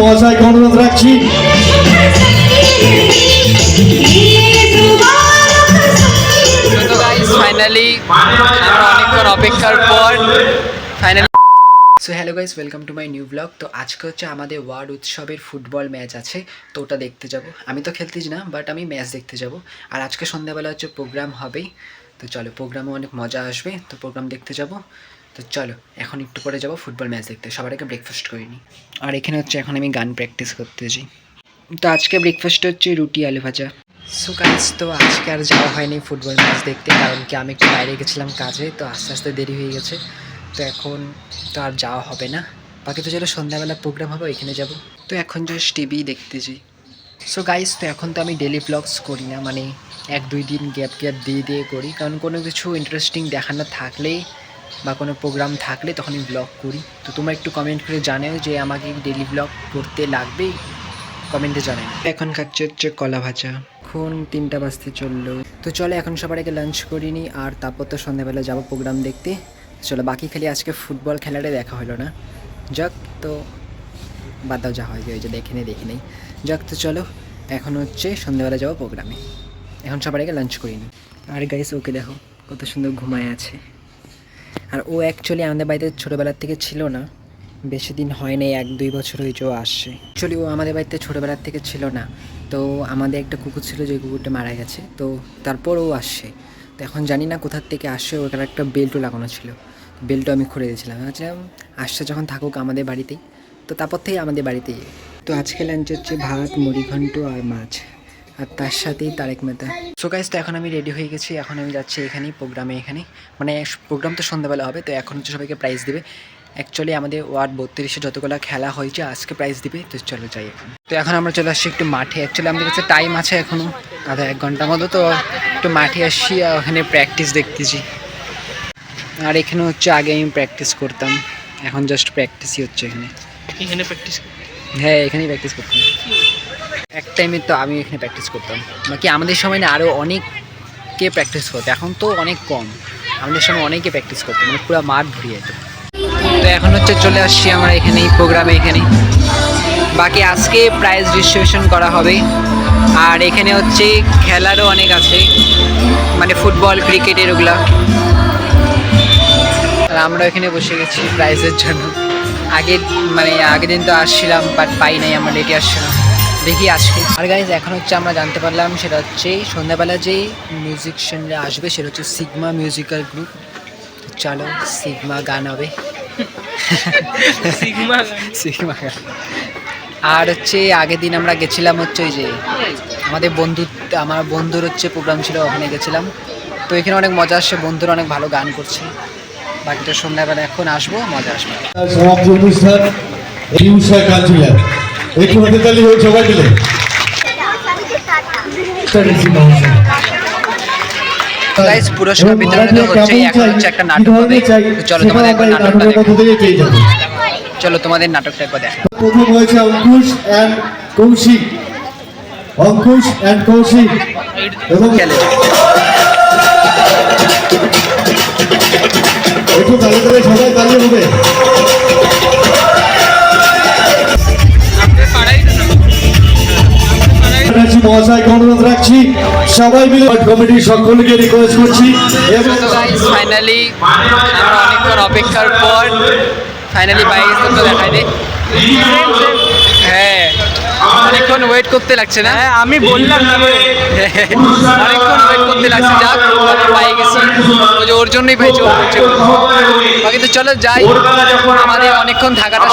মহাশয়কে অনুরোধ রাখছি। ফাইনালি আমরা অনেকক্ষণ অপেক্ষার পর finally so hello guys, welcome to my new blog. তো আজকে হচ্ছে আমাদের ওয়ার্ড উৎসবের ফুটবল ম্যাচ আছে, তো ওটা দেখতে যাব। আমি তো খেলতেছি না, বাট আমি ম্যাচ দেখতে যাব। আর আজকে সন্ধ্যাবেলা হচ্ছে প্রোগ্রাম হবেই, তো চলো প্রোগ্রামে অনেক মজা আসবে, তো প্রোগ্রাম দেখতে যাব। তো চলো এখন একটু পরে যাব ফুটবল ম্যাচ দেখতে। সবার আগে ব্রেকফাস্ট করিনি। আর এখানে হচ্ছে এখন আমি গান প্র্যাকটিস করতেছি। তো আজকে ব্রেকফাস্ট হচ্ছে রুটি আলু ভাজা। সো গাইস, তো আজকে আর যাওয়া হয়নি ফুটবল ম্যাচ দেখতে, কারণ কি আমি একটু বাইরে গেছিলাম কাজে, তো আস্তে আস্তে দেরি হয়ে গেছে। তো এখন তো আর যাওয়া হবে না। বাকি তো চলো সন্ধ্যাবেলা প্রোগ্রাম হবে, ওইখানে যাব। তো এখন জাস্ট টিভি দেখতেছি। সো গাইস, তো এখন তো আমি ডেলি ব্লগস করি না, মানে 1-2 দিন গ্যাপ দিয়ে করি, কারণ কোনো কিছু ইন্টারেস্টিং দেখানো থাকলেই বা কোনো প্রোগ্রাম থাকলে তখন আমি ব্লগ করি। তো তোমরা একটু কমেন্ট করে জানাও যে আমাকে ডেলি ব্লগ করতে লাগবে, কমেন্টে জানাই। এখন খাচ্ছে হচ্ছে কলা ভাজা। এখন 3টা বাজতে চললো। তো চলো এখন সবার আগে লাঞ্চ করিনি, আর তারপর তো সন্ধ্যাবেলা যাবো প্রোগ্রাম দেখতে। চলো বাকি খালি আজকে ফুটবল খেলাটা দেখা হলো না, যাক তো বাদ দাও, যা হয় যে ওই যে দেখি নেই যাক। তো চলো এখন হচ্ছে সন্ধ্যাবেলা যাবো প্রোগ্রামে। এখন সবার আগে লাঞ্চ করিনি। আর গাইস ওকে দেখো কত সুন্দর ঘুমায় আছে। আর ও অ্যাকচুয়ালি আমাদের বাড়িতে ছোটোবেলার থেকে ছিল না, বেশি দিন হয় নাই, 1-2 বছর হয়েছে ও আসছে। অ্যাকচুয়ালি ও আমাদের বাড়িতে ছোটোবেলার থেকে ছিল না, তো আমাদের একটা কুকুর ছিল, যে কুকুরটা মারা গেছে, তো তারপর ও আসছে। তো এখন জানি না কোথার থেকে আসছে, ওখানে একটা বেল্টও লাগানো ছিল, বেল্টও আমি খুলে দিয়েছিলাম। আচ্ছা আসছে যখন থাকুক আমাদের বাড়িতেই, তো তারপর থেকে আমাদের বাড়িতেই। তো আজকে লাঞ্চ হচ্ছে ভাত, মুড়িঘণ্ট আর মাছ, আর তার সাথেই তারেক মেহতা। সো গাইস, তো এখন আমি রেডি হয়ে গেছি, এখন আমি যাচ্ছি এখানেই প্রোগ্রামে। এখানে মানে প্রোগ্রাম তো সন্ধ্যাবেলা হবে, তো এখন হচ্ছে সবাইকে প্রাইজ দেবে। অ্যাকচুয়ালি আমাদের ওয়ার্ড 32-এ যতগুলো খেলা হয়েছে আজকে প্রাইজ দিবে, তো চলো যাই এখন। তো এখন আমরা চলে আসছি একটু মাঠে। অ্যাকচুয়ালি আমাদের কাছে টাইম আছে এখনও আধা 1 ঘন্টার মতো, তো একটু মাঠে আসছি, ওখানে প্র্যাকটিস দেখতেছি। আর এখানে হচ্ছে আগে আমি প্র্যাকটিস করতাম, এখন জাস্ট প্র্যাকটিসই হচ্ছে এখানে প্র্যাকটিস। হ্যাঁ, এখানেই প্র্যাকটিস করতাম এক টাইমে, তো আমি এখানে প্র্যাকটিস করতাম। বাকি আমাদের সময় না আরও অনেককে প্র্যাকটিস করতো, এখন তো অনেক কম। আমাদের সময় অনেকে প্র্যাকটিস করতো, মানে পুরো মাঠ ভরিয়ে যেত। তো এখন হচ্ছে চলে আসছি আমরা এখানেই প্রোগ্রামে এখানে। বাকি আজকে প্রাইজ ডিস্ট্রিবিউশন করা হবে, আর এখানে হচ্ছে খেলারও অনেক আছে, মানে ফুটবল, ক্রিকেটের ওগুলা। আর আমরা এখানে বসে গেছি প্রাইজের জন্য। আগের দিন তো আসছিলাম, বাট পাই নাই, আমরা লেটে আসছিলাম, দেখি আজকে। আর গাইজ এখন হচ্ছে আমরা জানতে পারলাম সেটা হচ্ছে সন্ধ্যাবেলা যেই মিউজিশিয়ানরা আসবে সেটা হচ্ছে সিগমা মিউজিক্যাল গ্রুপ। চলো সিগমা গান হবে, সিগমা গান। আর হচ্ছে আগের দিন আমরা গেছিলাম হচ্ছে ওই যে আমার বন্ধুর হচ্ছে প্রোগ্রাম ছিল, ওখানে গেছিলাম। তো এখানে অনেক মজা আসছে, বন্ধুরা অনেক ভালো গান করছে। বাকিটা সন্ধ্যাবেলা এখন আসবো, মজা আসবে। সমাপ্তি অনুষ্ঠান এই উৎসব কালচিলার একটু হাতে তালি হয়ে সবাই দিলে গাইস পুরস্কার বিতরণ হচ্ছে, এখন হচ্ছে একটা নাটক হবে। চলো তোমাদের একবার নাটকটা দেখো। চলো তোমাদের নাটকটা একবার দেখো। প্রথম হয়েছে অঙ্কুশ অ্যান্ড কৌশিক, অঙ্কুশ অ্যান্ড কৌশিক এবং খেলে একটু তালি তালে সবাই তালি হবে। মহাশয়কে অনুরোধ রাখছি, সবাই মিলে কমিটির সকলকে রিকোয়েস্ট করছি। এবং ফাইনালি আমরা অনেকক্ষণ অপেক্ষার পর ফাইনালি বাইরে তো দেখাই দে। হ্যাঁ, অনেকক্ষণ ওয়েট করতে লাগছে না? আমি বললাম না, অনেকক্ষণ ওয়েট করতে লাগছে, যাক পাই গেছি, ওর জন্যই পেয়েছি। বাকি তো চলো যাই, আমাদের অনেকক্ষণ থাকাটা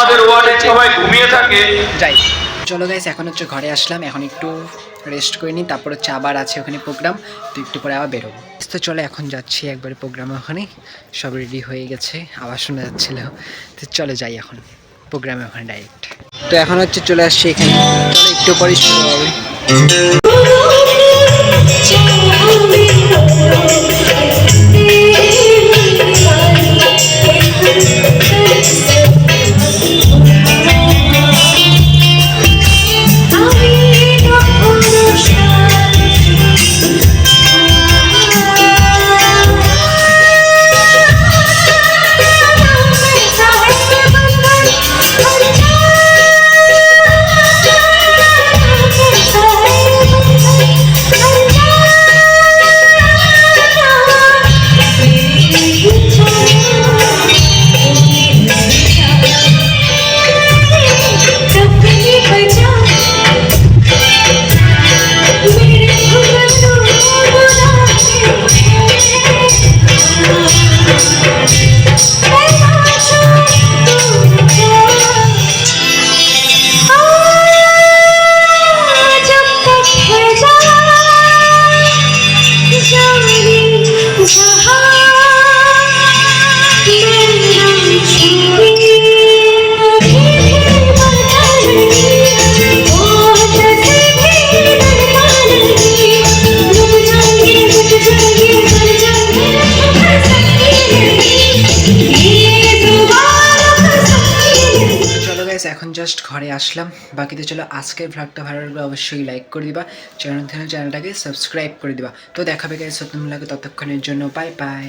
সবাই ঘুমিয়ে থাকে। যাই চলো গাইস, এখন হচ্ছে ঘরে আসলাম, এখন একটু রেস্ট করে নিই, তারপর হচ্ছে আবার আছে ওখানে প্রোগ্রাম, তো একটু পরে আবার বেরোবো। তো চলো এখন যাচ্ছি একবারে প্রোগ্রামে, ওখানে সব রেডি হয়ে গেছে, আবার শোনা যাচ্ছিল। তো চলো যাই এখন প্রোগ্রামে ওখানে ডাইরেক্ট। তো এখন হচ্ছে চলে আসছি এখানে, চলো একটু পরে শুরু হবে। জাস্ট ঘরে আসলাম। বাকিতে চলো আজকের ভ্লগটা ভালো লাগলে অবশ্যই লাইক করে দিবা, চ্যানেলটাকে সাবস্ক্রাইব করে দিবা। তো দেখাবে গাইস নতুন লাগে, ততক্ষণের জন্য বাই বাই।